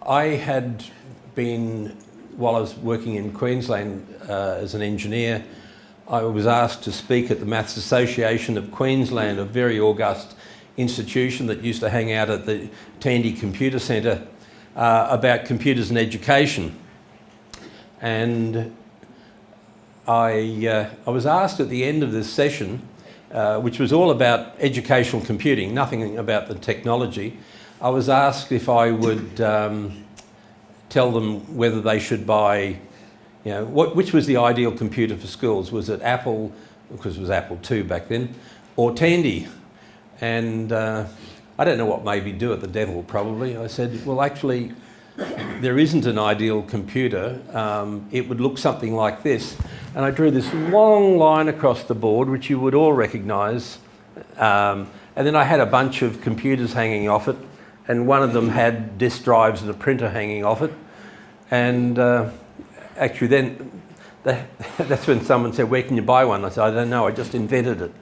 I had been, while I was working in Queensland as an engineer, I was asked to speak at the Maths Association of Queensland, a very august institution that used to hang out at the TNMoC Computer Centre, about computers and education. And I was asked at the end of this session, which was all about educational computing, nothing about the technology. I was asked if I would tell them whether they should buy, which was the ideal computer for schools. Was it Apple, because it was Apple II back then, or Tandy? And I don't know what made me do it, the devil probably. I said, well, actually, there isn't an ideal computer. It would look something like this. And I drew this long line across the board, which you would all recognise. And then I had a bunch of computers hanging off it, and one of them had disk drives and a printer hanging off it. And actually then, that's when someone said, where can you buy one? I said, I don't know, I just invented it.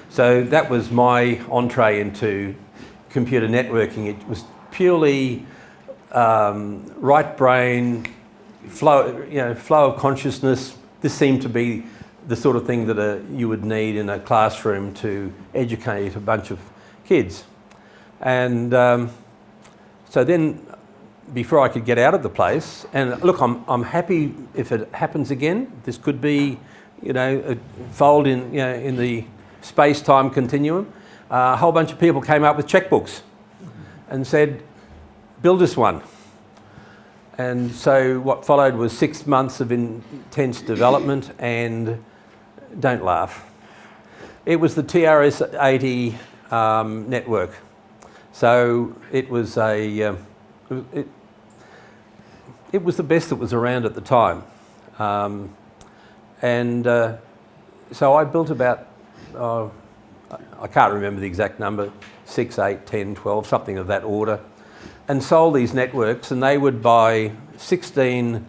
So that was my entree into computer networking. It was purely right brain, flow of consciousness. This seemed to be the sort of thing that you would need in a classroom to educate a bunch of kids. And so then, before I could get out of the place, and look, I'm happy if it happens again. This could be, a fold in, in the space-time continuum. A whole bunch of people came up with checkbooks and said, build us one. And so what followed was 6 months of intense development, and don't laugh. It was the TRS-80 network. So it was it was the best that was around at the time. So I built about, I can't remember the exact number, 6, 8, 10, 12, something of that order, and sold these networks, and they would buy 16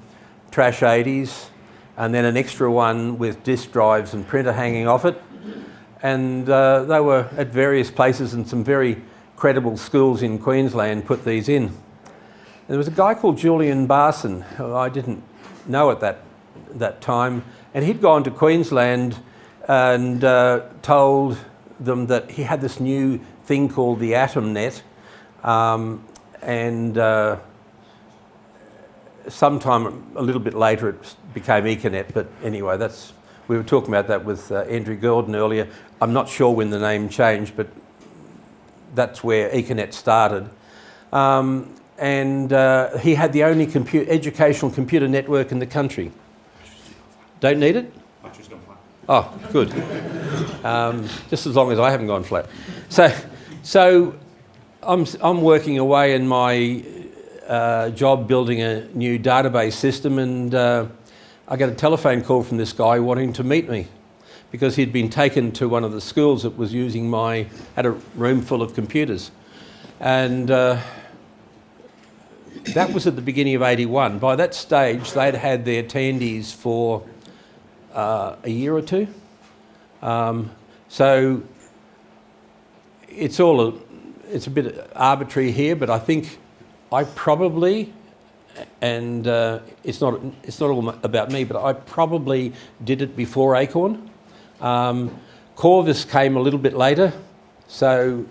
trash 80s and then an extra one with disk drives and printer hanging off it. And they were at various places, and some very credible schools in Queensland put these in. And there was a guy called Julian Barson, who I didn't know at that time, and he'd gone to Queensland and told them that he had this new thing called the AtomNet, and sometime a little bit later it became Econet, but anyway, we were talking about that with Andrew Gordon earlier. I'm not sure when the name changed, but that's where Econet started. And he had the only educational computer network in the country. Don't need it? I just gone flat. Oh, good. Just as long as I haven't gone flat. So I'm working away in my job building a new database system, and I got a telephone call from this guy wanting to meet me because he'd been taken to one of the schools that was using had a room full of computers. And that was at the beginning of '81. By that stage, they'd had their Tandys for a year or two. So it's a bit arbitrary here, but I think I probably, and it's not all about me, but I probably did it before Acorn. Corvus came a little bit later, so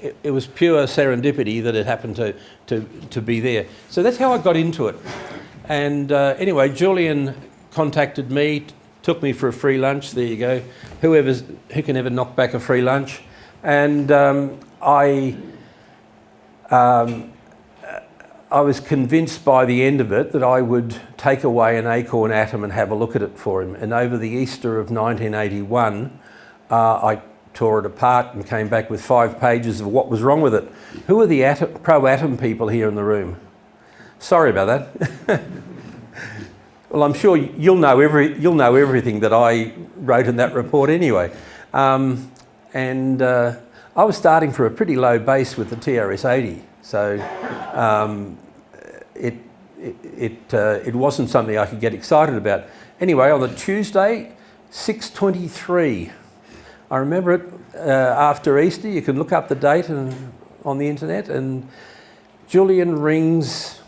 it was pure serendipity that it happened to be there. So that's how I got into it. And anyway, Julian contacted me, took me for a free lunch. There you go. Who can ever knock back a free lunch? And I was convinced by the end of it that I would take away an Acorn Atom and have a look at it for him. And over the Easter of 1981, I tore it apart and came back with 5 pages of what was wrong with it. Who are the pro-atom people here in the room? Sorry about that. Well, I'm sure you'll know everything that I wrote in that report anyway. And I was starting from a pretty low base with the TRS-80, so it wasn't something I could get excited about. Anyway, on the Tuesday, 6:23, I remember it after Easter. You can look up the date on the internet, and Julian rings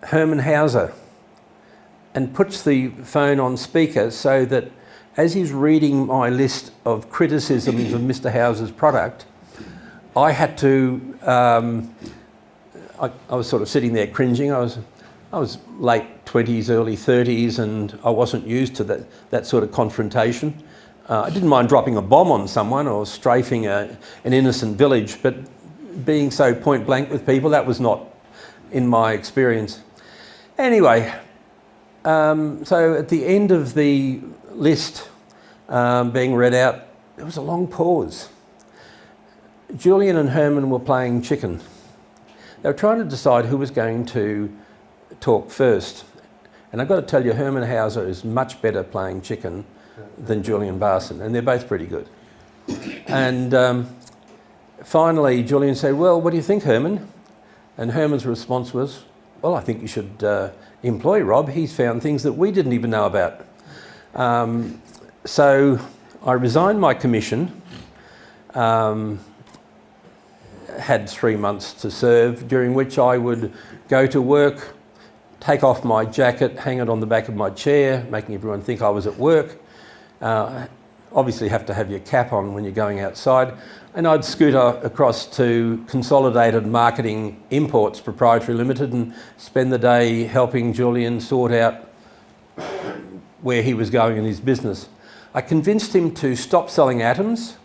Herman Hauser and puts the phone on speaker so that as he's reading my list of criticisms of Mr. Hauser's product, I had to, I was sort of sitting there cringing. I was late 20s, early 30s, and I wasn't used to that sort of confrontation. I didn't mind dropping a bomb on someone or strafing an innocent village, but being so point blank with people, that was not in my experience. Anyway, so at the end of the list being read out, there was a long pause. Julian and Herman were playing chicken. They were trying to decide who was going to talk first. And I've got to tell you, Herman Hauser is much better playing chicken than Julian Barson, and they're both pretty good. And finally, Julian said, "Well, what do you think, Herman?" And Herman's response was, "Well, I think you should employ Rob. He's found things that we didn't even know about." So I resigned my commission, had 3 months to serve, during which I would go to work, take off my jacket, hang it on the back of my chair, making everyone think I was at work. Obviously have to have your cap on when you're going outside. And I'd scoot across to Consolidated Marketing Imports Proprietary Limited and spend the day helping Julian sort out where he was going in his business. I convinced him to stop selling atoms,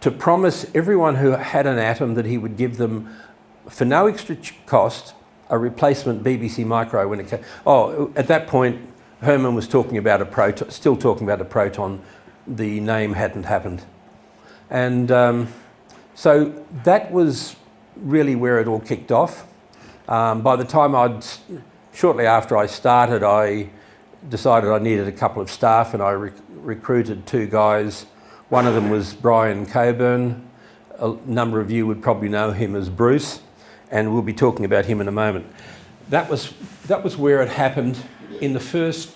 to promise everyone who had an atom that he would give them, for no extra cost, a replacement BBC Micro when it came. Oh, at that point, Herman was talking about a proton, still talking about a proton. The name hadn't happened. And so that was really where it all kicked off. By the time shortly after I started, I decided I needed a couple of staff, and I recruited 2 guys. One of them was Brian Coburn. A number of you would probably know him as Bruce, and we'll be talking about him in a moment. That was where it happened. In the first,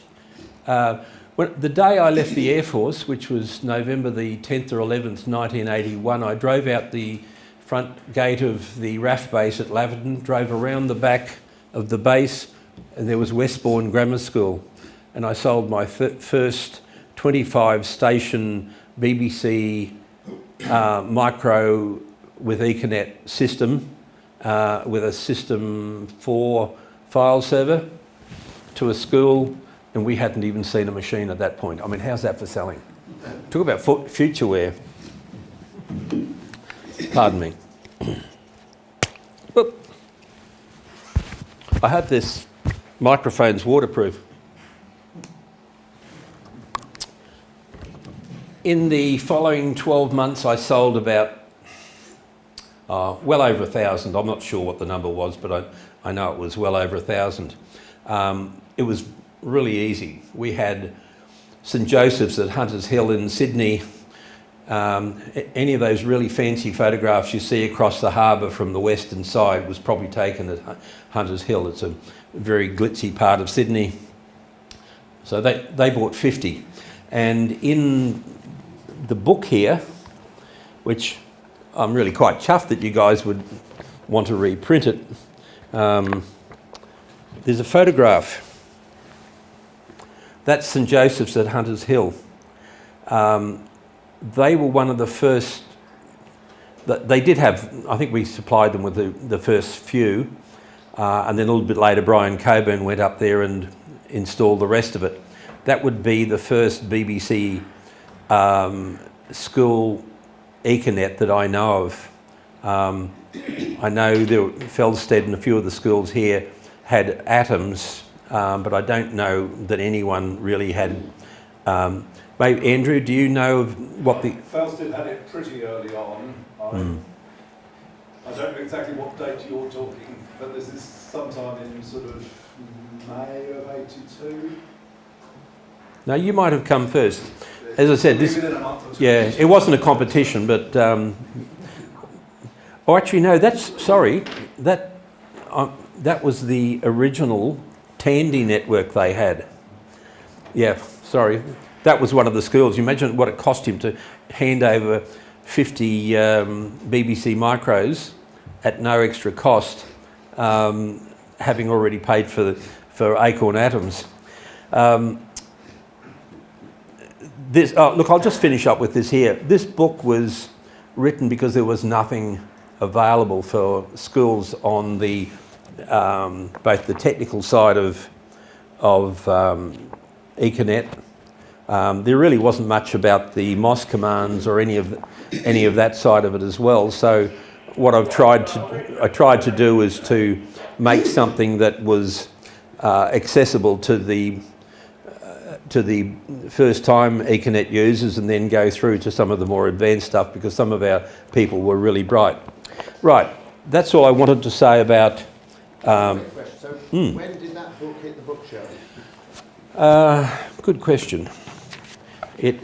the day I left the Air Force, which was November the 10th or 11th, 1981, I drove out the front gate of the RAF base at Laverton, drove around the back of the base, and there was Westbourne Grammar School. And I sold my first 25 station BBC Micro with Econet system, with a System 4 file server to a school, and we hadn't even seen a machine at that point. I mean, how's that for selling? Talk about future wear. Pardon me. Whoop. I hope this microphone's waterproof. In the following 12 months, I sold about well over 1,000. I'm not sure what the number was, but I know it was well over 1,000. It was really easy. We had St Joseph's at Hunters Hill in Sydney. Any of those really fancy photographs you see across the harbour from the western side was probably taken at Hunters Hill. It's a very glitzy part of Sydney. So they bought 50. And in the book here, which I'm really quite chuffed that you guys would want to reprint it, there's a photograph. That's St Joseph's at Hunters Hill. They were one of the first. They did have, I think we supplied them with the first few, and then a little bit later Brian Coburn went up there and installed the rest of it. That would be the first BBC school Econet that I know of. I know Felsted and a few of the schools here had atoms, but I don't know that anyone really had. Maybe Andrew, do you know of what the... Felsted had it pretty early on. I don't know exactly what date you're talking, but this is sometime in sort of May of 82. No, you might have come first. As I said, it wasn't a competition, but oh, actually, no. That was the original Tandy network they had. Yeah, sorry, that was one of the schools. You imagine what it cost him to hand over 50 BBC micros at no extra cost having already paid for Acorn atoms. Look, I'll just finish up with this here. This book was written because there was nothing available for schools on the both the technical side of Econet. There really wasn't much about the MOS commands or any of that side of it as well. So what I tried to do is to make something that was accessible to the first-time Econet users, and then go through to some of the more advanced stuff, because some of our people were really bright. Right, that's all I wanted to say about. When did that book hit the bookshelf? Good question. It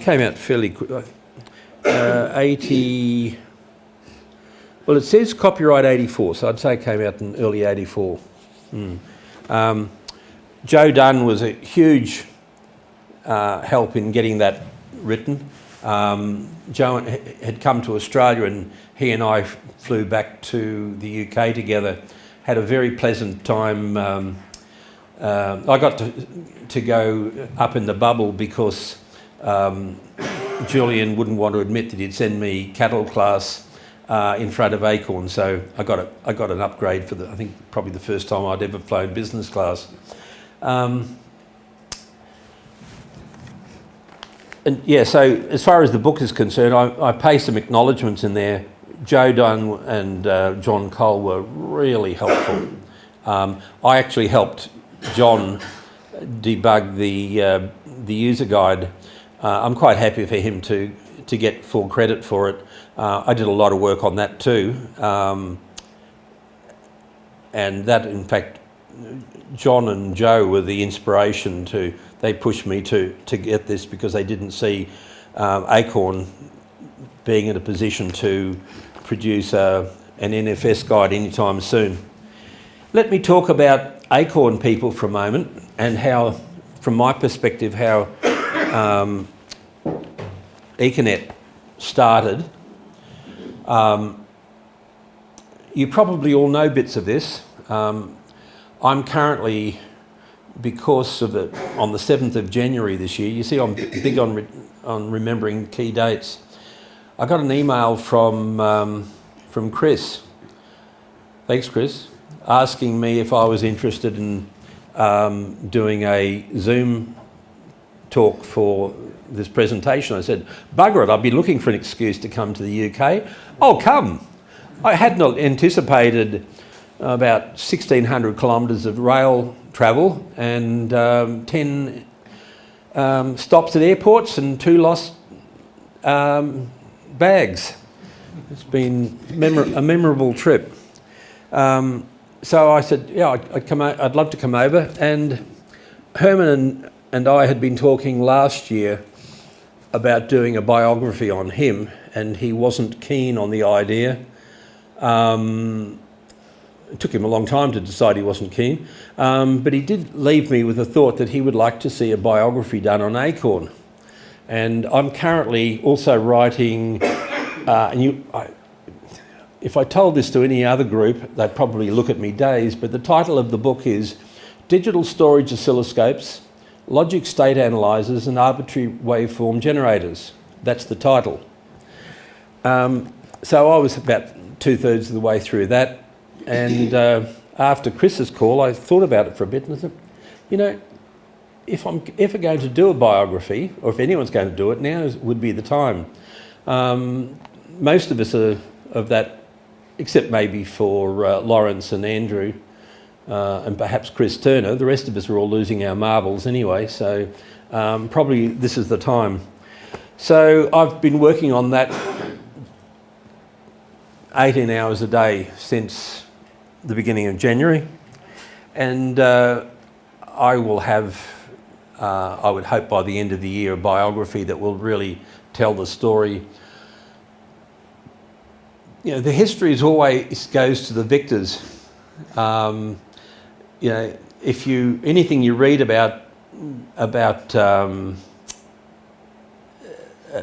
came out fairly quick. 80. Well, it says copyright 84, so I'd say it came out in early 84. Joe Dunn was a huge help in getting that written. Joe had come to Australia, and he and I flew back to the UK together. Had a very pleasant time. I got to go up in the bubble because Julian wouldn't want to admit that he'd send me cattle class in front of Acorn, so I got an upgrade for I think probably the first time I'd ever flown business class. And yeah, so as far as the book is concerned, I pay some acknowledgements in there. Joe Dunn and John Cole were really helpful. I actually helped John debug the user guide. I'm quite happy for him to get full credit for it. I did a lot of work on that too, and that, in fact, John and Joe were the inspiration they pushed me to get this, because they didn't see Acorn being in a position to produce an NFS guide anytime soon. Let me talk about Acorn people for a moment, and how, from my perspective, how Econet started. You probably all know bits of this. I'm currently, because of it, on the 7th of January this year. You see, I'm big on remembering key dates. I got an email from Chris. Thanks, Chris. Asking me if I was interested in doing a Zoom talk for this presentation. I said, bugger it, I've been looking for an excuse to come to the UK. I'll come. I had not anticipated about 1,600 kilometres of rail travel, and 10 stops at airports, and 2 lost bags. It's been a memorable trip. So I said, yeah, I'd love to come over. And Herman and I had been talking last year about doing a biography on him, and he wasn't keen on the idea. It took him a long time to decide he wasn't keen, but he did leave me with the thought that he would like to see a biography done on Acorn. And I'm currently also writing, if I told this to any other group, they'd probably look at me dazed, but the title of the book is Digital Storage Oscilloscopes, Logic State Analyzers and Arbitrary Waveform Generators. That's the title. So I was about 2/3 of the way through that, and after Chris's call, I thought about it for a bit, and I thought, you know, if I'm ever going to do a biography, or if anyone's going to do it, now would be the time. Most of us are of that, except maybe for Lawrence and Andrew, and perhaps Chris Turner. The rest of us are all losing our marbles anyway, so probably this is the time. So I've been working on that 18 hours a day since the beginning of January, and I will have, I would hope by the end of the year, a biography that will really tell the story. You know, the history is always goes to the victors. You know, if anything you read about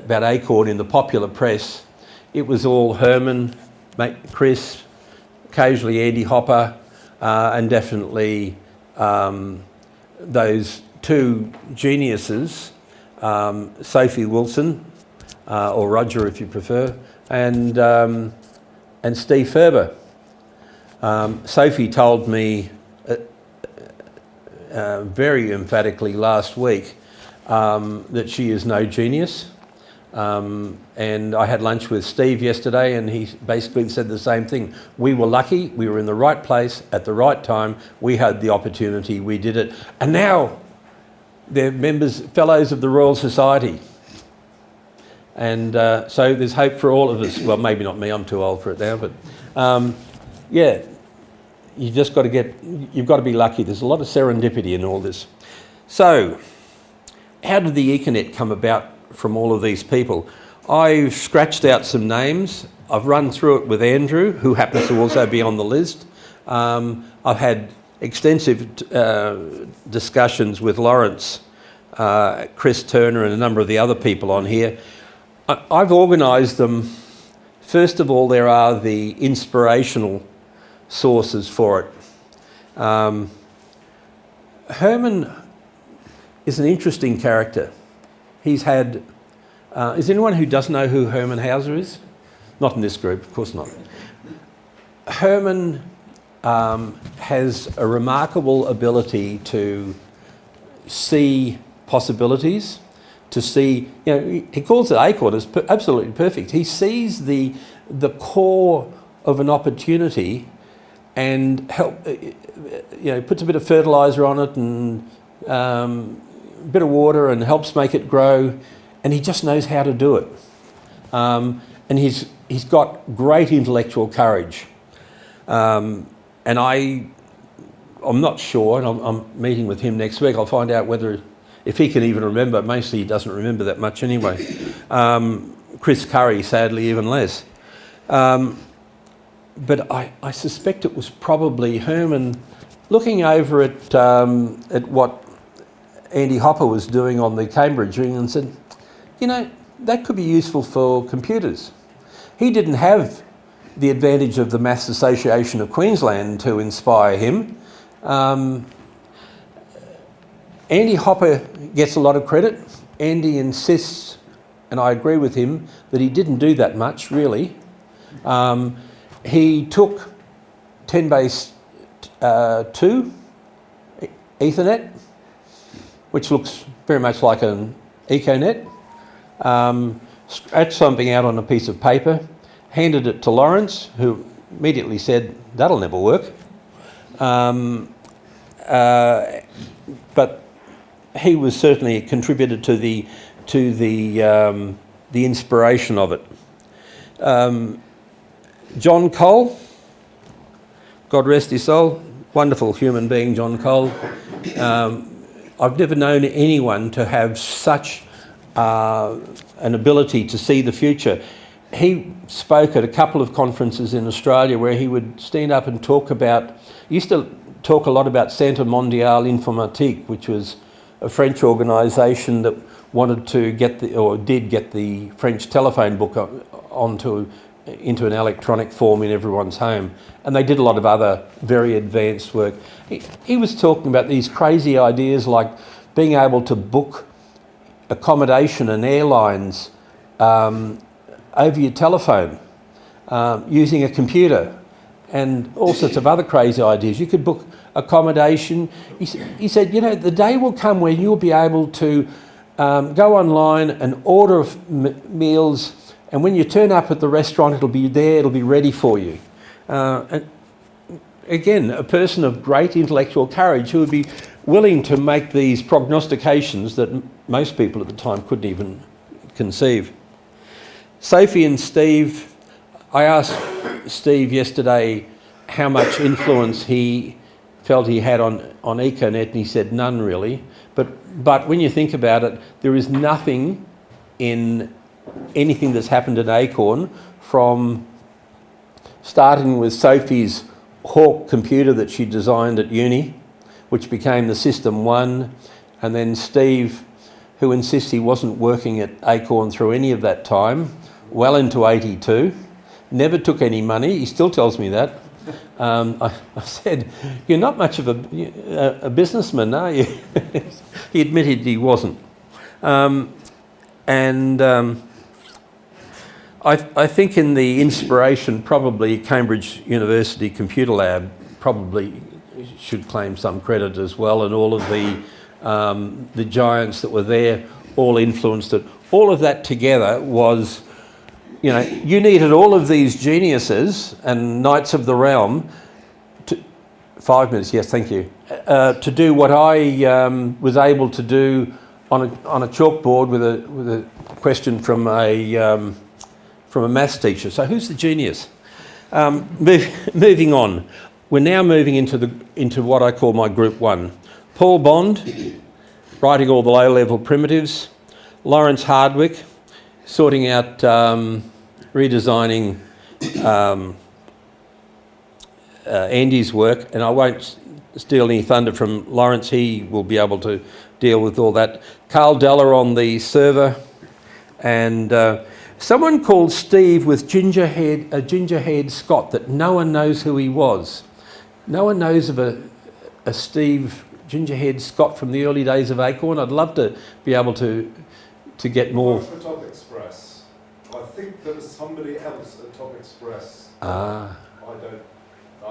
Acorn in the popular press, it was all Herman Chris, occasionally Andy Hopper, and definitely those two geniuses, Sophie Wilson, or Roger if you prefer, and Steve Ferber. Sophie told me very emphatically last week that she is no genius. And I had lunch with Steve yesterday and he basically said the same thing. We were lucky, we were in the right place at the right time, we had the opportunity, we did it. And now they're fellows of the Royal Society. And so there's hope for all of us. Well, maybe not me, I'm too old for it now, but yeah, you've got to be lucky. There's a lot of serendipity in all this. So, how did the Econet come about from all of these people? I've scratched out some names. I've run through it with Andrew, who happens to also be on the list. I've had extensive discussions with Lawrence, Chris Turner and a number of the other people on here. I've organised them. First of all, there are the inspirational sources for it. Herman is an interesting character. He's had... is anyone who doesn't know who Herman Hauser is? Not in this group, of course not. Herman has a remarkable ability to see possibilities, to see, he calls it Acorn, it's absolutely perfect. He sees the core of an opportunity and puts a bit of fertiliser on it and a bit of water and helps make it grow, and he just knows how to do it. And he's got great intellectual courage. And I'm not sure, and I'm meeting with him next week. I'll find out if he can even remember. Mostly he doesn't remember that much anyway. Chris Curry, sadly, even less. But I suspect it was probably Herman looking over at what Andy Hopper was doing on the Cambridge ring and said, that could be useful for computers. He didn't have the advantage of the Maths Association of Queensland to inspire him. Andy Hopper gets a lot of credit. Andy insists, and I agree with him, that he didn't do that much, really. He took 10 base 2 Ethernet, which looks very much like an Econet, scratched something out on a piece of paper, handed it to Lawrence, who immediately said, that'll never work. But he was certainly a contributor to the inspiration of it. John Cole, God rest his soul, wonderful human being, John Cole. I've never known anyone to have such an ability to see the future. He spoke at a couple of conferences in Australia where he would stand up and talk about, he used to talk a lot about Centre Mondial Informatique, which was a French organisation that wanted to did get the French telephone book into an electronic form in everyone's home. And they did a lot of other very advanced work. He was talking about these crazy ideas like being able to book accommodation and airlines over your telephone using a computer, and all sorts of other crazy ideas. You could book accommodation. He said, the day will come when you'll be able to go online and order meals, and when you turn up at the restaurant, it'll be there, it'll be ready for you. And again, a person of great intellectual courage who would be willing to make these prognostications that most people at the time couldn't even conceive. Sophie and Steve, I asked Steve yesterday how much influence he felt he had on Econet, and he said none really. But when you think about it, there is nothing in anything that's happened at Acorn, from starting with Sophie's Hawk computer that she designed at uni, which became the System 1, and then Steve, who insists he wasn't working at Acorn through any of that time, well into 82, never took any money. He still tells me that. I said, "You're not much of a businessman, are you?" He admitted he wasn't. I think in the inspiration, probably Cambridge University Computer Lab probably should claim some credit as well, and all of the giants that were there all influenced it. All of that together was, you needed all of these geniuses and knights of the realm to, 5 minutes, yes, thank you, to do what I was able to do on a chalkboard with a question from a maths teacher. So who's the genius? Moving on. We're now moving into what I call my group one. Paul Bond, writing all the low-level primitives. Lawrence Hardwick, sorting out, redesigning Andy's work, and I won't steal any thunder from Lawrence. He will be able to deal with all that. Carl Deller on the server, and someone called Steve with a ginger-haired Scot that no one knows who he was. No one knows of a Steve ginger-haired Scot from the early days of Acorn. I'd love to be able to get more. For Top Express, I think there was somebody else at Top Express. I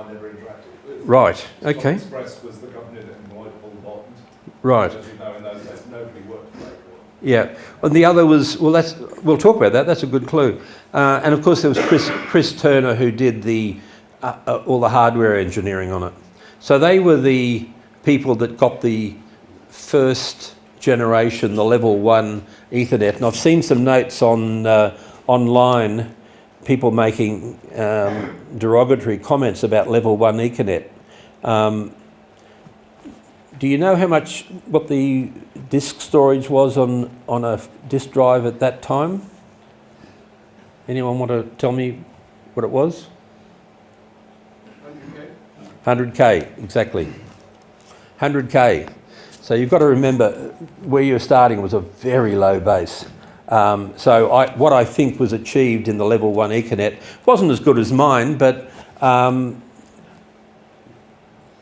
never interacted with. Right. Okay. Top Express was the company that employed Paul Bond. Right. As you know, in those days, nobody worked for Acorn. Yeah, and the other was, we'll talk about that, that's a good clue. And of course there was Chris Turner, who did all the hardware engineering on it. So they were the people that got the first generation, the level 1 Ethernet. And I've seen some notes online, people making derogatory comments about level 1 Econet. Do you know what the disk storage was on a disk drive at that time? Anyone want to tell me what it was? 100K, exactly. 100K. So you've got to remember where you're starting was a very low base. So what I think was achieved in the level 1 Econet wasn't as good as mine, but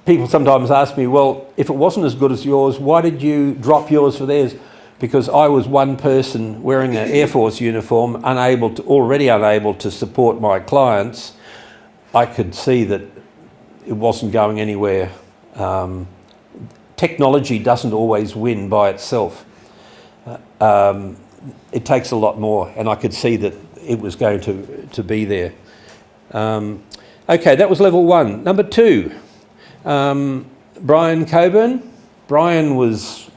people sometimes ask me, well, if it wasn't as good as yours, why did you drop yours for theirs? Because I was one person wearing an Air Force uniform, already unable to support my clients. I could see that it wasn't going anywhere. Technology doesn't always win by itself. It takes a lot more, and I could see that it was going to be there. Okay, that was level 1. Number 2. Brian Coburn. Brian was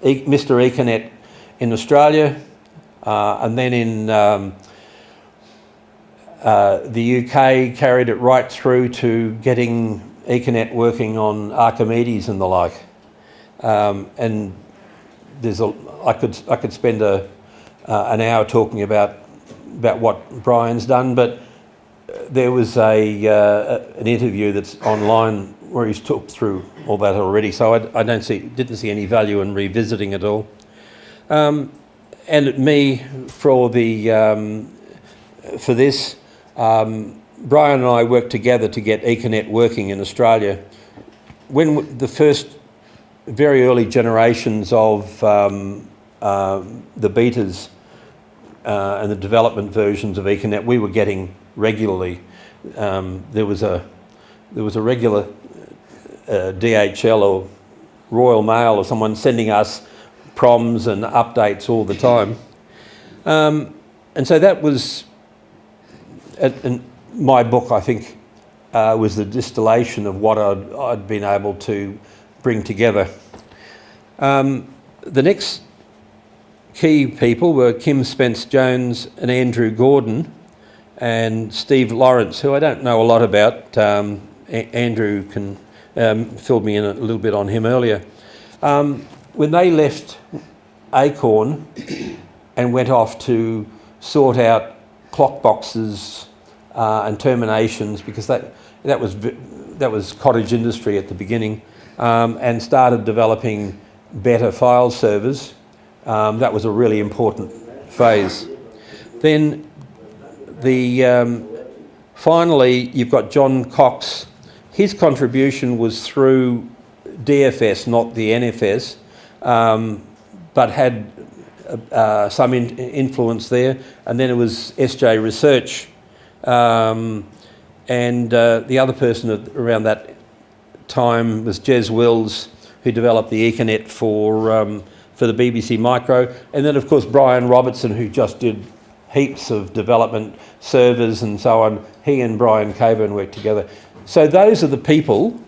Mr. Econet in Australia, and then in the UK carried it right through to getting Econet working on Archimedes and the like. And I could spend an hour talking about what Brian's done, but there was an interview that's online where he's talked through all that already, so I didn't see any value in revisiting it all. And me for this, Brian and I worked together to get Econet working in Australia. When the first very early generations of the betas and the development versions of Econet we were getting regularly. There was a regular DHL or Royal Mail or someone sending us proms and updates all the time. And so that was, in my book, I think, was the distillation of what I'd been able to bring together. The next key people were Kim Spence-Jones and Andrew Gordon and Steve Lawrence, who I don't know a lot about. Andrew filled me in a little bit on him earlier. When they left Acorn and went off to sort out clock boxes and terminations, because that was cottage industry at the beginning, and started developing better file servers. That was a really important phase. Then the finally, you've got John Cox. His contribution was through DFS, not the NFS, but had some influence there. And then it was SJ Research. And the other person around that time was Jez Wills, who developed the Econet for the BBC Micro. And then, of course, Brian Robertson, who just did heaps of development, servers and so on. He and Brian Coburn worked together. So those are the people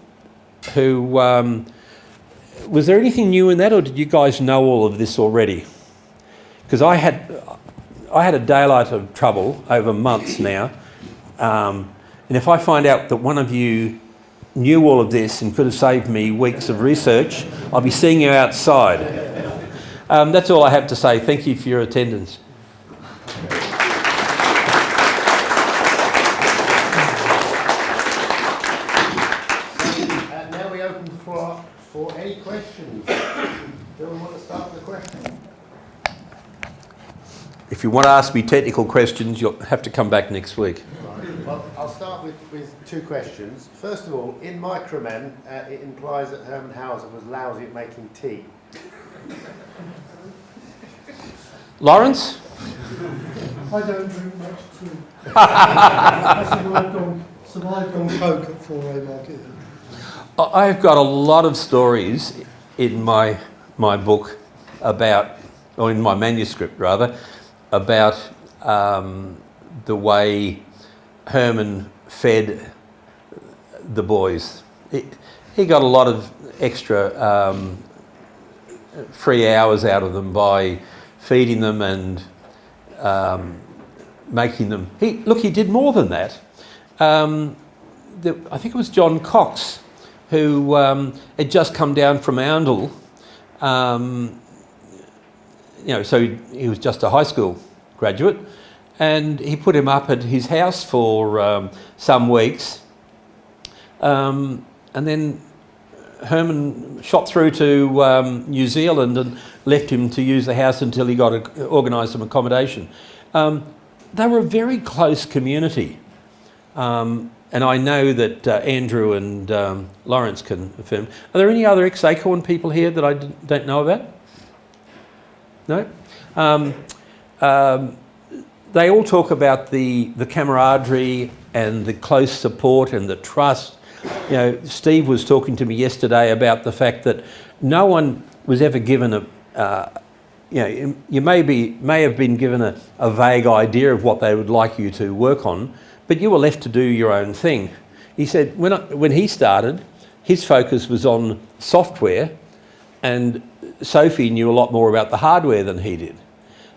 who... was there anything new in that, or did you guys know all of this already? Because I had a daylight of trouble over months now. And if I find out that one of you knew all of this and could have saved me weeks of research, I'll be seeing you outside. That's all I have to say. Thank you for your attendance. Now we open the floor for any questions. Do we want to start with a question? If you want to ask me technical questions, you'll have to come back next week. Right. Well, I'll start with two questions. First of all, in Micromen, it implies that Herman Hauser was lousy at making tea. Lawrence? I don't drink much tea. I survived on Coke at 4 A market. I've got a lot of stories in my book about, or in my manuscript rather, about the way Herman fed the boys. He got a lot of extra free hours out of them by feeding them and making them... He did more than that. I think it was John Cox who had just come down from Oundle. So he was just a high school graduate, and he put him up at his house for some weeks. And then Herman shot through to New Zealand and left him to use the house until he got organised some accommodation. They were a very close community. And I know that Andrew and Lawrence can affirm. Are there any other ex-Acorn people here that I don't know about? No? They all talk about the camaraderie and the close support and the trust. Steve was talking to me yesterday about the fact that no one was ever given you may have been given a vague idea of what they would like you to work on, but you were left to do your own thing. He said when he started, his focus was on software, and Sophie knew a lot more about the hardware than he did.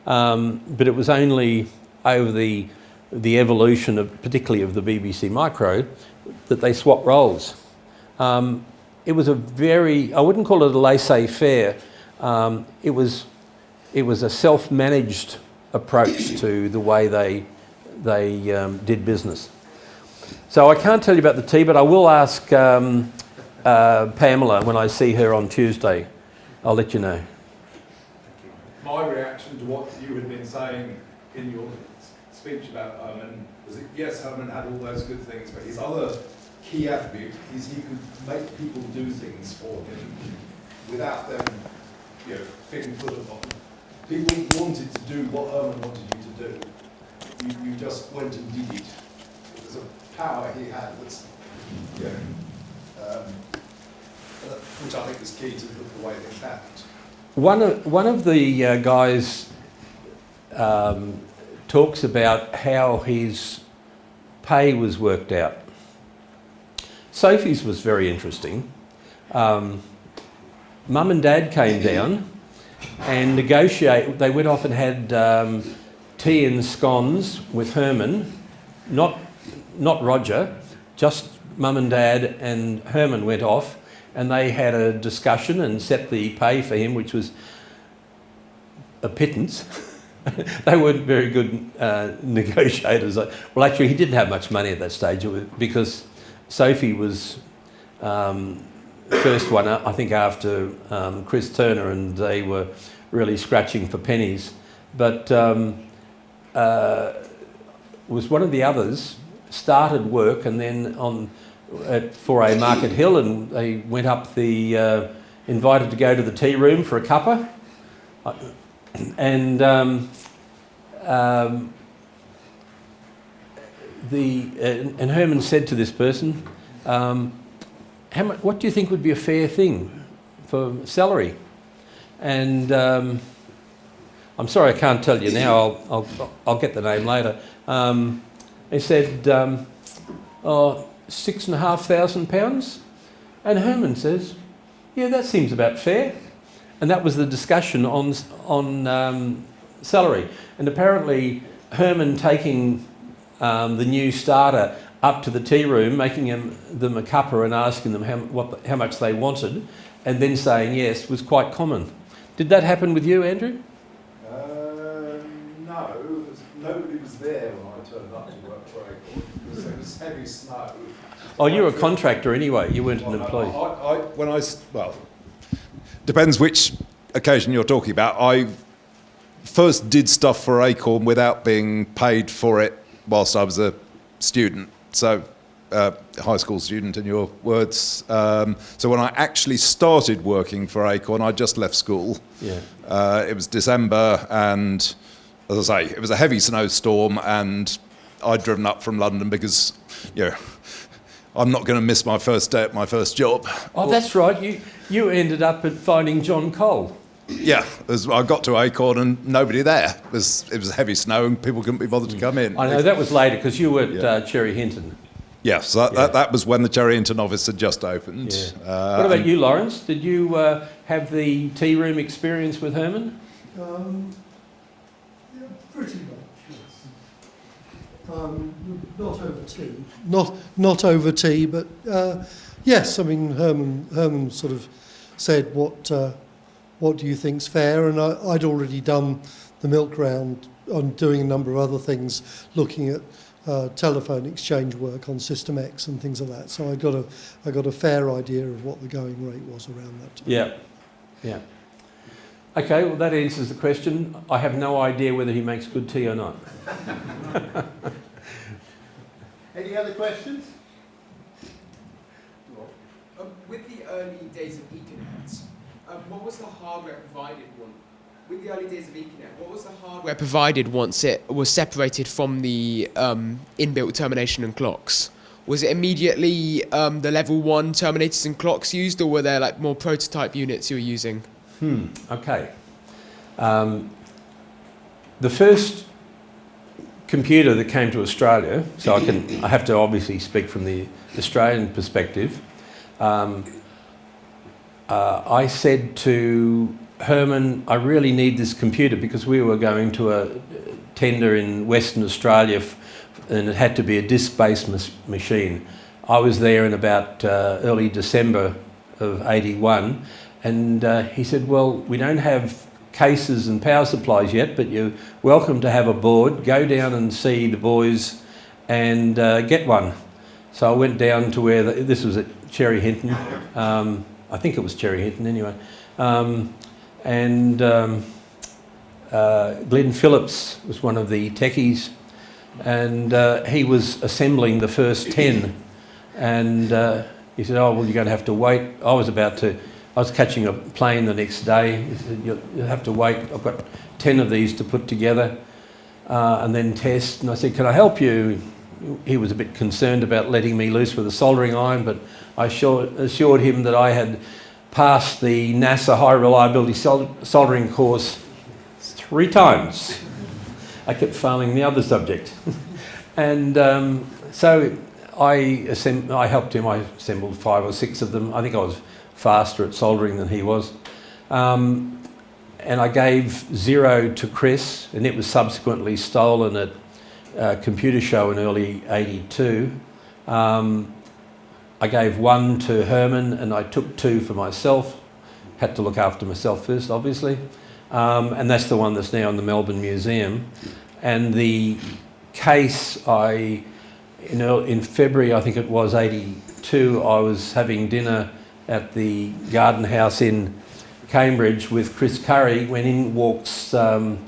But it was only over the evolution particularly of the BBC Micro, that they swapped roles. It was I wouldn't call it a laissez-faire. It was a self-managed approach to the way they did business. So I can't tell you about the tea, but I will ask Pamela when I see her on Tuesday. I'll let you know. My reaction to what you had been saying in your speech about Herman was that yes, Herman had all those good things, but his other key attribute is he could make people do things for him without them, feeling put upon. People wanted to do what Herman wanted you to do. You just went and did it. It was a power he had that's, which I think is key to the way things happened. One of the guys talks about how his pay was worked out. Sophie's was very interesting. Mum and Dad came down and negotiate. They went off and had tea and scones with Herman, not Roger, just Mum and Dad, and Herman went off and they had a discussion and set the pay for him, which was a pittance. They weren't very good negotiators. Well, actually, he didn't have much money at that stage because Sophie was first one, I think, after Chris Turner, and they were really scratching for pennies. But was one of the others started work, and then at 4A Market Hill, and they went up invited to go to the tea room for a cuppa, and and Herman said to this person, what do you think would be a fair thing for salary? And I'm sorry, I can't tell you now. I'll get the name later. He said, £6,500, and Herman says, yeah, that seems about fair. And that was the discussion on salary. And apparently, Herman taking the new starter up to the tea room, making them a cuppa and asking them how much they wanted, and then saying yes, was quite common. Did that happen with you, Andrew? No, nobody was there when I turned up to work for Acorn because it was heavy snow. Oh, you were a contractor anyway. You weren't an employee. Well, depends which occasion you're talking about. I first did stuff for Acorn without being paid for it whilst I was a student. So, high school student in your words. So when I actually started working for Acorn, I just left school. Yeah. It was December, and as I say, it was a heavy snowstorm, and I'd driven up from London because, I'm not going to miss my first day at my first job. Oh, that's right. You ended up at finding John Cole. Yeah, I got to Acorn and nobody there. It was heavy snow and people couldn't be bothered to come in. I know, that was later because you were at Cherry Hinton. Yeah, so that was when the Cherry Hinton office had just opened. Yeah. What about you, Lawrence? Did you have the tea room experience with Herman? Yeah, pretty much, yes. Not over tea. Not over tea, but yes. I mean, Herman sort of said, "What do you think's fair?" And I'd already done the milk round on doing a number of other things, looking at telephone exchange work on System X and things like that. So I got a fair idea of what the going rate was around that time. Yeah. Okay, well that answers the question. I have no idea whether he makes good tea or not. Any other questions? With the early days of Econet, what was the hardware provided one? With the early days of Econet, what was the hardware provided once it was separated from the inbuilt termination and clocks? Was it immediately the level 1 terminators and clocks used, or were there like more prototype units you were using? Okay. The first computer that came to Australia, so I have to obviously speak from the Australian perspective. I said to Herman, I really need this computer because we were going to a tender in Western Australia and it had to be a disk-based machine. I was there in about early December of '81, and he said, well, we don't have cases and power supplies yet, but you're welcome to have a board. Go down and see the boys and get one. So I went down to where, this was at Cherry Hinton. I think it was Cherry Hinton anyway. Glenn Phillips was one of the techies, and he was assembling the first 10. And he said, oh, well, you're going to have to wait. I was catching a plane the next day. He said, you'll have to wait. I've got 10 of these to put together and then test. And I said, can I help you? He was a bit concerned about letting me loose with a soldering iron, but I assured him that I had passed the NASA high reliability soldering course 3 times. I kept failing the other subject. And so I helped him. I assembled 5 or 6 of them. I think I was faster at soldering than he was. And I gave 0 to Chris, and it was subsequently stolen at a computer show in early '82. I gave 1 to Herman, and I took 2 for myself. Had to look after myself first, obviously. And that's the one that's now in the Melbourne Museum. And the case, in February, I think it was '82, I was having dinner at the Garden House in Cambridge with Chris Curry, when in walks Alan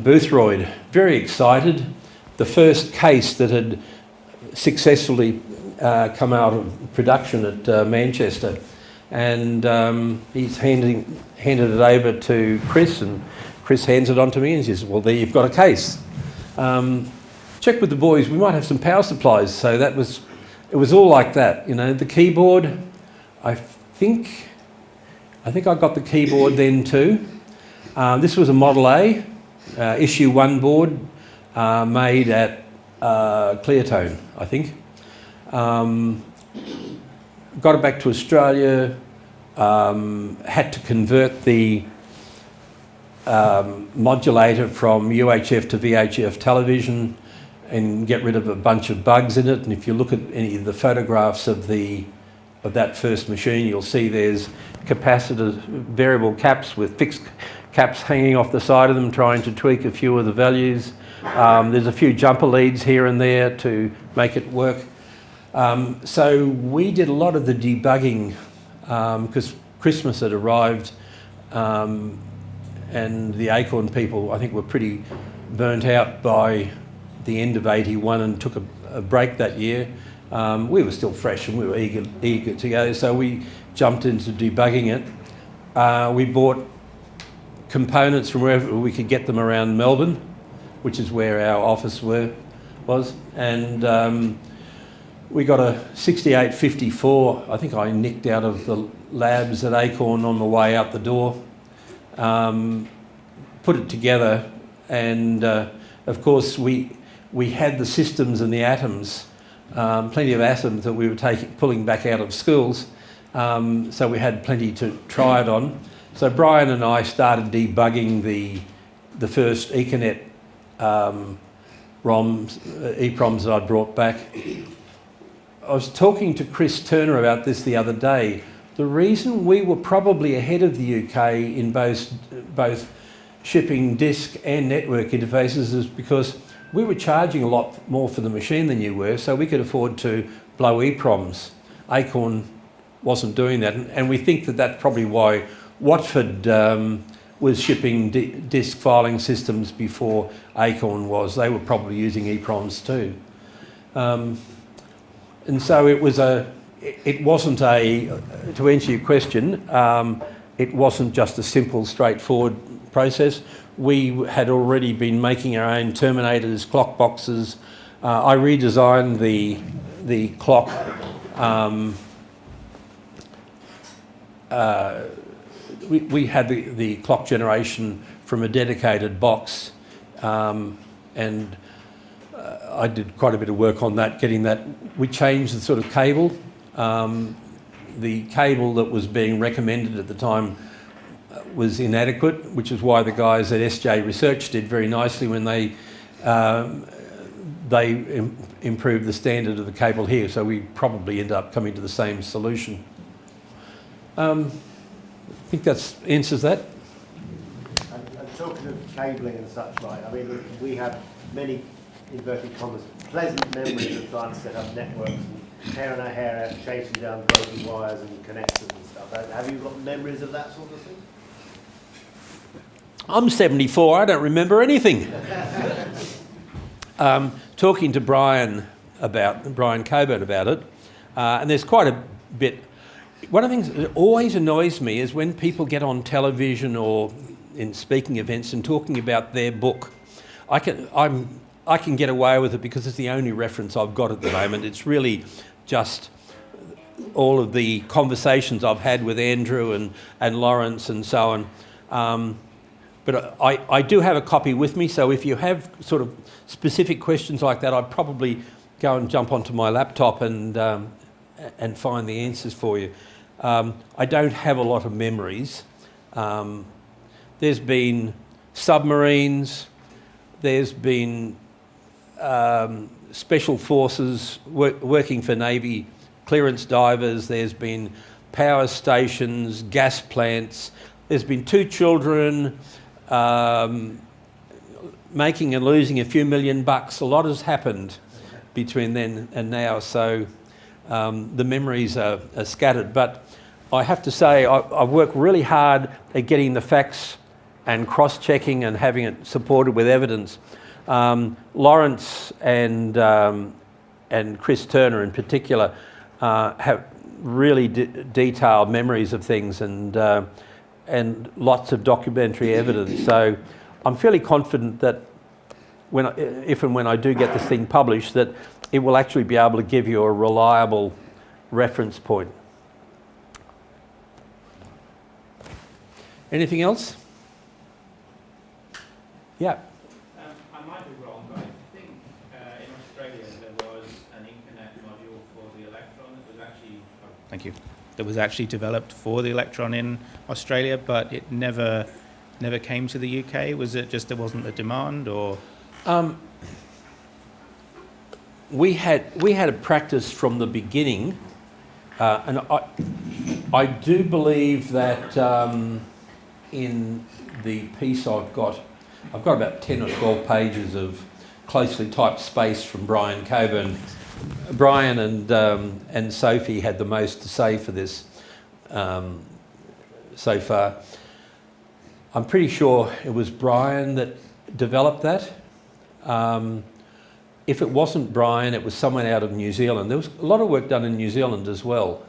Boothroyd, very excited, the first case that had successfully come out of production at Manchester. And he's handed it over to Chris, and Chris hands it on to me and says, well, there you've got a case. Check with the boys, we might have some power supplies. So it was all like that, you know. The keyboard, I think I got the keyboard then too. This was a Model A, issue 1 board, made at Cleartone, I think. Got it back to Australia, had to convert the modulator from UHF to VHF television and get rid of a bunch of bugs in it. And if you look at any of the photographs of that first machine, you'll see there's capacitors, variable caps with fixed caps hanging off the side of them, trying to tweak a few of the values. There's a few jumper leads here and there to make it work. So we did a lot of the debugging because Christmas had arrived, and the Acorn people, I think, were pretty burnt out by the end of '81 and took a break that year. We were still fresh and we were eager to go, so we jumped into debugging it. We bought components from wherever we could get them around Melbourne, which is where our office was, and we got a 6854, I think I nicked out of the labs at Acorn on the way out the door, put it together, and of course we had the systems and the atoms, plenty of atoms that we were pulling back out of schools, so we had plenty to try it on. So Brian and I started debugging the first Econet EPROMs that I brought back. I was talking to Chris Turner about this the other day. The reason we were probably ahead of the UK in both shipping disk and network interfaces is because we were charging a lot more for the machine than you were, so we could afford to blow EPROMs. Acorn wasn't doing that, and we think that that's probably why Watford was shipping disk filing systems before Acorn was. They were probably using EPROMs too. And so it wasn't to answer your question, it wasn't just a simple, straightforward process. We had already been making our own terminators, clock boxes. I redesigned the clock. We had the clock generation from a dedicated box, and I did quite a bit of work on that, getting that. We changed the sort of cable. The cable that was being recommended at the time was inadequate, which is why the guys at SJ Research did very nicely when they improved the standard of the cable here. So we probably end up coming to the same solution. I think that answers that. And talking of cabling and such like, I mean, we have many, inverted commas, pleasant memories of trying to set up networks and tearing our hair out, chasing down broken wires and connectors and stuff. Have you got memories of that sort of thing? I'm 74, I don't remember anything. Talking to Brian Coburn about it, and there's quite a bit. One of the things that always annoys me is when people get on television or in speaking events and talking about their book. I can get away with it because it's the only reference I've got at the moment. It's really just all of the conversations I've had with Andrew and Lawrence and so on. But I do have a copy with me, so if you have sort of specific questions like that, I'd probably go and jump onto my laptop and find the answers for you. I don't have a lot of memories. There's been submarines, there's been special forces working for Navy clearance divers, there's been power stations, gas plants, there's been 2 children making and losing a few $1 million. A lot has happened between then and now, so the memories are scattered. But I have to say I've worked really hard at getting the facts and cross-checking and having it supported with evidence. Lawrence and Chris Turner in particular have really detailed memories of things and lots of documentary evidence. So I'm fairly confident that if and when I do get this thing published, that it will actually be able to give you a reliable reference point. Anything else? Yeah. I might be wrong, but I think in Australia there was an Econet module for the electron that was actually... Thank you. That was actually developed for the electron in Australia, but it never came to the UK. Was it just there wasn't the demand, or...? We had a practice from the beginning, and I do believe that in the piece I've got about 10 or 12 pages of closely typed space from Brian Coburn. Brian and Sophie had the most to say for this so far. I'm pretty sure it was Brian that developed that. If it wasn't Brian, it was someone out of New Zealand. There was a lot of work done in New Zealand as well.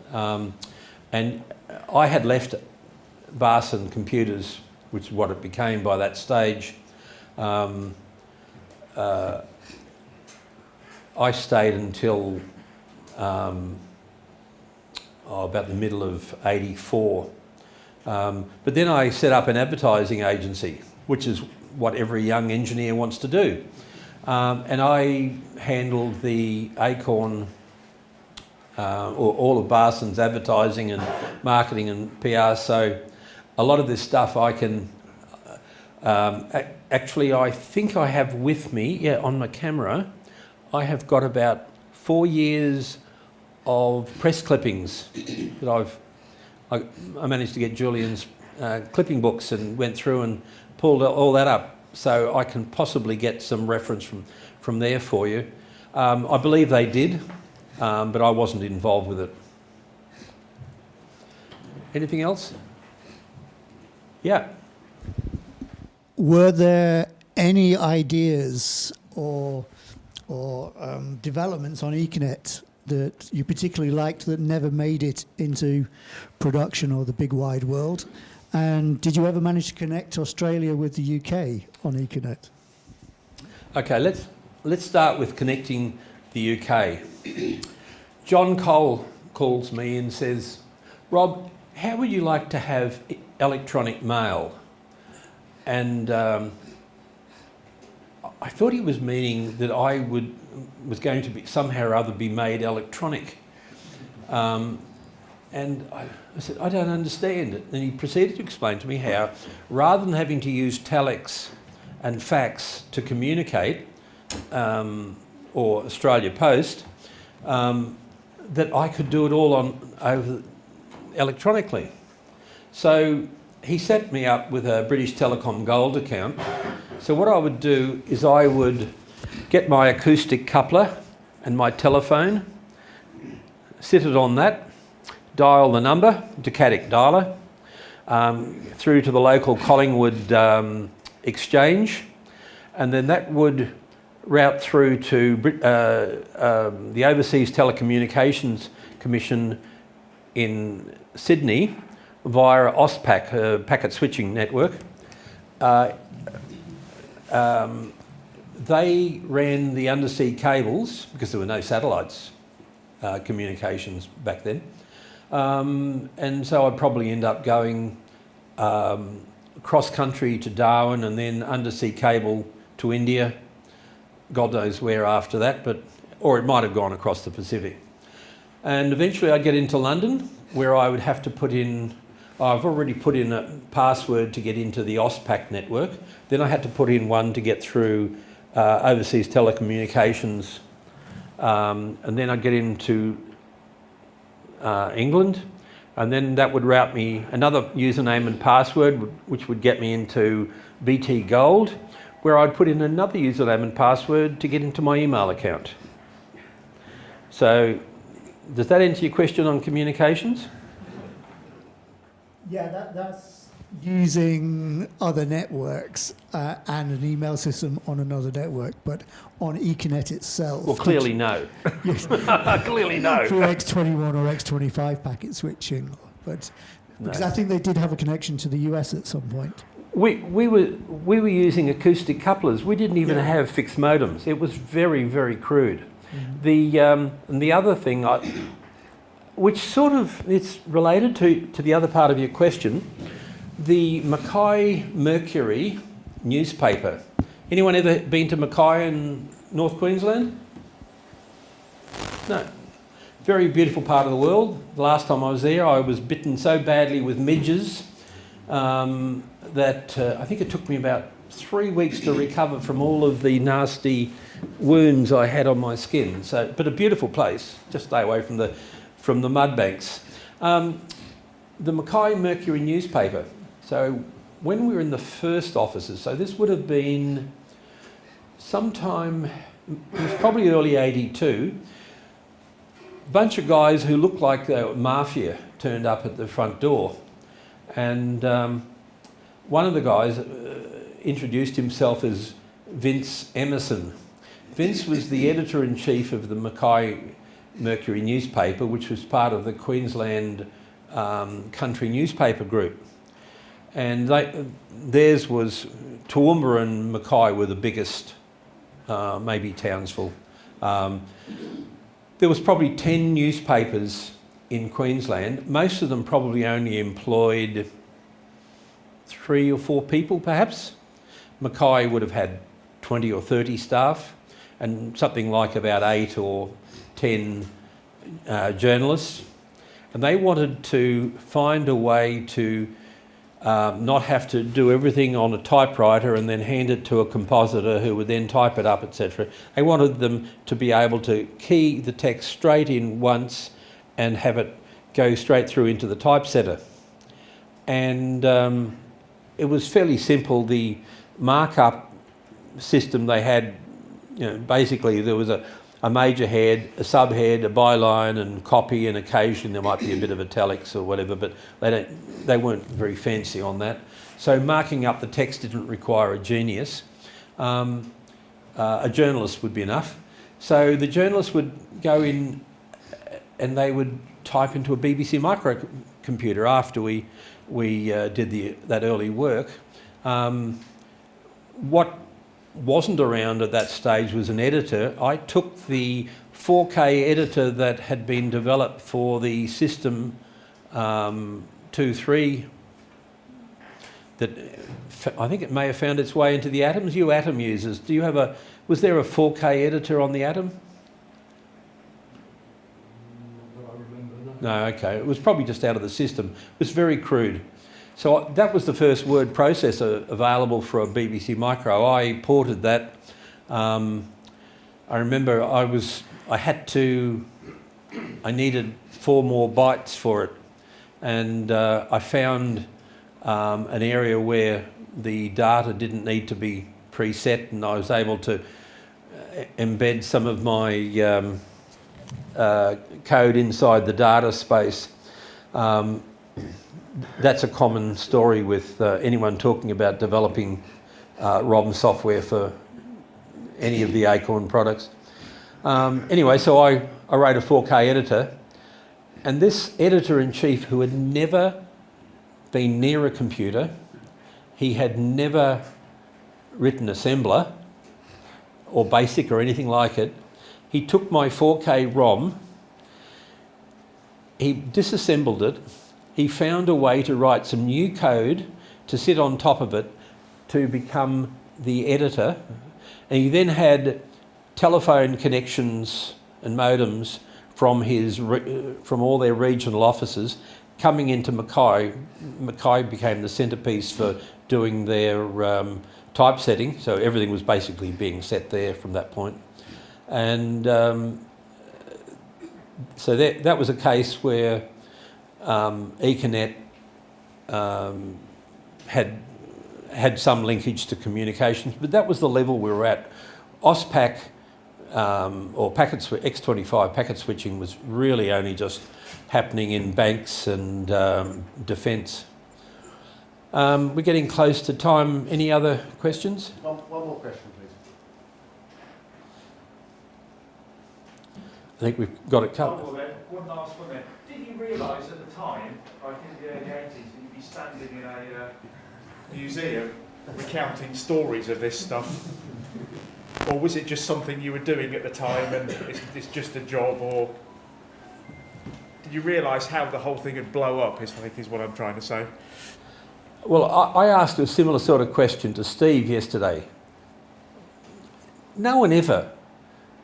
And I had left Barson Computers, which is what it became by that stage. I stayed until about the middle of '84. But then I set up an advertising agency, which is what every young engineer wants to do. And I handled the Acorn, or all of Barson's advertising and marketing and PR. So a lot of this stuff I can, actually I think I have with me, on my camera, I have got about 4 years of press clippings that I managed to get Julian's clipping books and went through and pulled all that up. So I can possibly get some reference from there for you. I believe they did, but I wasn't involved with it. Anything else? Yeah. Were there any ideas or developments on Econet that you particularly liked that never made it into production or the big wide world? And did you ever manage to connect Australia with the UK on Econet? Okay, let's start with connecting the UK. John Cole calls me and says, "Rob, how would you like to have electronic mail?" And I thought he was meaning that I was going to be somehow or other be made electronic. And I said, "I don't understand it." And he proceeded to explain to me how, rather than having to use telex and fax to communicate, or Australia Post, that I could do it all over electronically. So he set me up with a British Telecom Gold account. So what I would do is I would get my acoustic coupler and my telephone, sit it on that, dial the number, Decadic dialer, through to the local Collingwood exchange, and then that would route through to the Overseas Telecommunications Commission in Sydney via AusPac, a packet switching network. They ran the undersea cables because there were no satellites communications back then. And so I'd probably end up going cross-country to Darwin and then undersea cable to India. God knows where after that, or it might have gone across the Pacific. And eventually I'd get into London, where I would have to put in, I've already put in a password to get into the AusPac network. Then I had to put in one to get through Overseas Telecommunications. And then I'd get into England, and then that would route me another username and password, which would get me into BT Gold, where I'd put in another username and password to get into my email account. So, does that answer your question on communications? Yeah, using other networks and an email system on another network, but on Econet itself. Well, clearly no. Yes. Clearly no. Through X21 or X25 packet switching, but because I think they did have a connection to the US at some point. We were using acoustic couplers. We didn't even have fixed modems. It was very, very crude. Mm-hmm. And the other thing, which sort of it's related to the other part of your question, the Mackay Mercury newspaper. Anyone ever been to Mackay in North Queensland? No. Very beautiful part of the world. The last time I was there, I was bitten so badly with midges that I think it took me about 3 weeks to recover from all of the nasty wounds I had on my skin. So, but a beautiful place. Just stay away from the mud banks. The Mackay Mercury newspaper. So when we were in the first offices, so this would have been sometime, it was probably early 82, a bunch of guys who looked like they were mafia turned up at the front door. And one of the guys introduced himself as Vince Emerson. Vince was the editor-in-chief of the Mackay Mercury newspaper, which was part of the Queensland country newspaper group. And theirs was, Toowoomba and Mackay were the biggest, maybe Townsville. There was probably 10 newspapers in Queensland. Most of them probably only employed 3 or 4 people, perhaps. Mackay would have had 20 or 30 staff, and something like about 8 or 10 journalists. And they wanted to find a way to not have to do everything on a typewriter and then hand it to a compositor who would then type it up, etc. They wanted them to be able to key the text straight in once and have it go straight through into the typesetter. And it was fairly simple. The markup system they had, basically there was a major head, a subhead, a byline and copy, and occasionally there might be a bit of italics or whatever, but they weren't very fancy on that. So marking up the text didn't require a genius. A journalist would be enough. So the journalist would go in and they would type into a BBC Microcomputer after we did that early work. What wasn't around at that stage was an editor. I took the 4K editor that had been developed for the System 2.3 that I think it may have found its way into the Atoms. You Atom users, was there a 4K editor on the Atom? No, okay. It was probably just out of the system. It was very crude. So that was the first word processor available for a BBC Micro. I ported that. I remember I needed 4 more bytes for it. And I found an area where the data didn't need to be preset, and I was able to embed some of my code inside the data space. That's a common story with anyone talking about developing ROM software for any of the Acorn products. Anyway, so I wrote a 4K editor, and this editor-in-chief, who had never been near a computer, he had never written assembler or BASIC or anything like it, he took my 4K ROM, he disassembled it, he found a way to write some new code to sit on top of it to become the editor. And he then had telephone connections and modems from all their regional offices coming into Mackay. Mackay became the centrepiece for doing their typesetting, so everything was basically being set there from that point. And so that was a case where Econet had some linkage to communications, but that was the level we were at. OSPAC or X25 packet switching was really only just happening in banks and defence. We're getting close to time. Any other questions? One more question, please. I think we've got it covered. One last one then. Did you realise at the time, like in the early 80s, that you'd be standing in a museum recounting stories of this stuff? Or was it just something you were doing at the time and it's just a job? Or did you realise how the whole thing would blow up, I think is what I'm trying to say? Well, I asked a similar sort of question to Steve yesterday. No one ever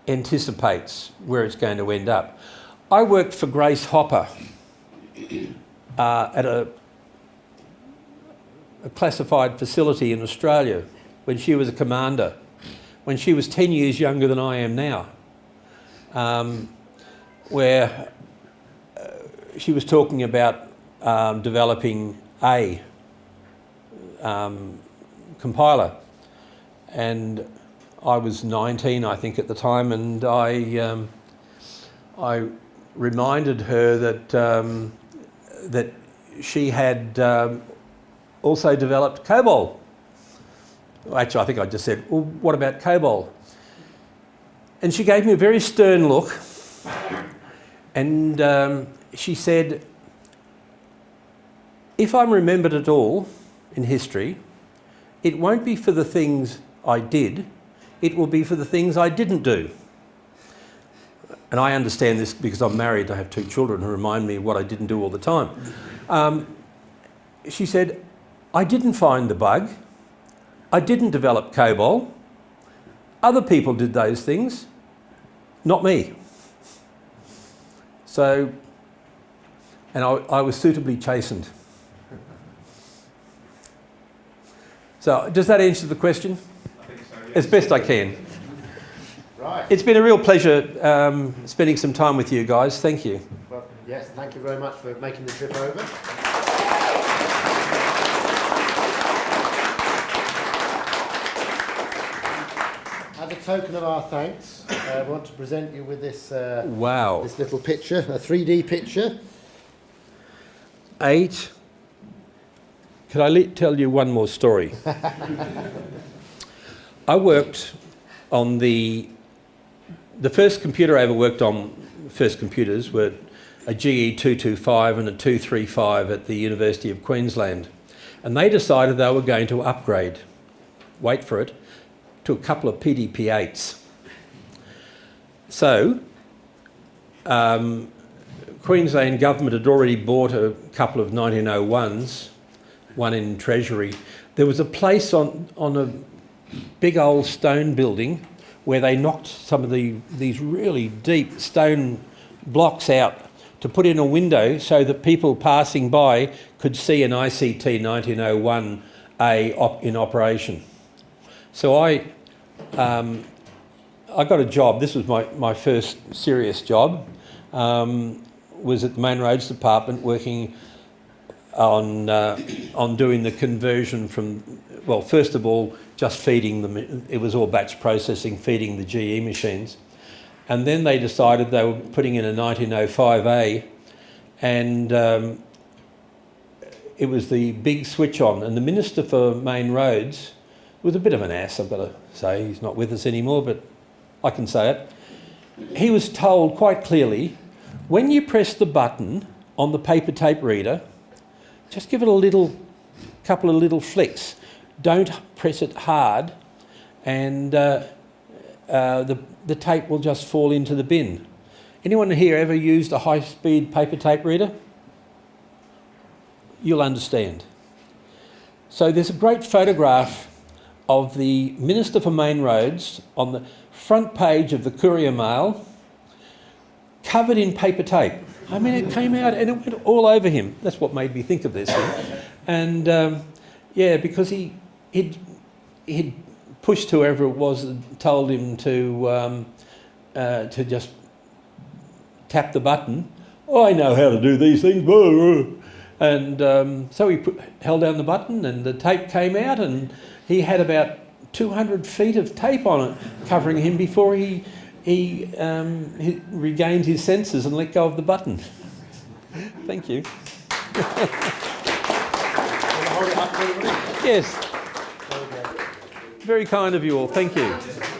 anticipates where it's going to end up. I worked for Grace Hopper at a classified facility in Australia when she was a commander, when she was 10 years younger than I am now, where she was talking about developing a compiler, and I was 19, I think, at the time, and I reminded her that that she had also developed COBOL. Actually, I think I just said, well, what about COBOL? And she gave me a very stern look, and she said, if I'm remembered at all in history, it won't be for the things I did, it will be for the things I didn't do. And I understand this because I'm married, I have 2 children who remind me of what I didn't do all the time. She said, I didn't find the bug, I didn't develop COBOL, other people did those things, not me. So, and I was suitably chastened. So, does that answer the question? I think so, yes. As best I can. Right. It's been a real pleasure spending some time with you guys. Thank you. Well, yes, thank you very much for making the trip over. As a token of our thanks, I want to present you with this Wow. this little picture, a 3D picture. 8. Could I tell you one more story? I worked on the first computer I ever worked on, first computers, were a GE 225 and a 235 at the University of Queensland. And they decided they were going to upgrade, wait for it, to a couple of PDP-8s. So, Queensland government had already bought a couple of 1901s, one in Treasury. There was a place on a big old stone building where they knocked some of these really deep stone blocks out to put in a window so that people passing by could see an ICT 1901A in operation. So I got a job. This was my first serious job. Was at the Main Roads Department working on doing the conversion from, well, first of all, just feeding them. It was all batch processing, feeding the GE machines. And then they decided they were putting in a 1905A, and it was the big switch on. And the Minister for Main Roads was a bit of an ass, I've got to say. He's not with us anymore, but I can say it. He was told quite clearly, when you press the button on the paper tape reader, just give it a couple of little flicks. Don't press it hard, and the tape will just fall into the bin. Anyone here ever used a high-speed paper tape reader? You'll understand. So there's a great photograph of the Minister for Main Roads on the front page of the Courier Mail, covered in paper tape. I mean, it came out and it went all over him. That's what made me think of this. And yeah, because he'd pushed whoever it was and told him to just tap the button. Oh, I know how to do these things. And so he held down the button and the tape came out, and he had about 200 feet of tape on it covering him before he regained his senses and let go of the button. Thank you. Hold it up Yes. Very kind of you all. Thank you.